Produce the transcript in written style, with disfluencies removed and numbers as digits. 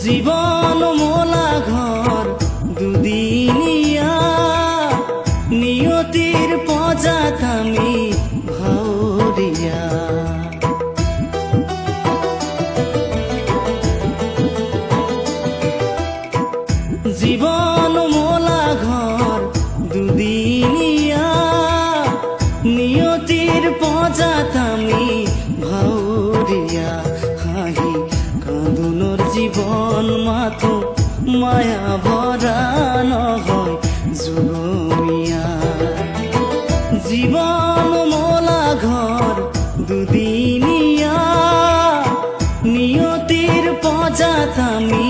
জীবন মোলা ঘর দুদিনিয়া নিয়তির পজাত আমি ভাউরিয়া জীবন মোলা ঘর দুদিনিয়া নিয়তির পজাত আমি ভাউরিয়া হাহি কাঁদুনোর জীবন মাথো মায়া ভরা নহয় যুগমিয়া জীবন মোলা ঘর দুদিনিয়া নিয়তির পজাত আমি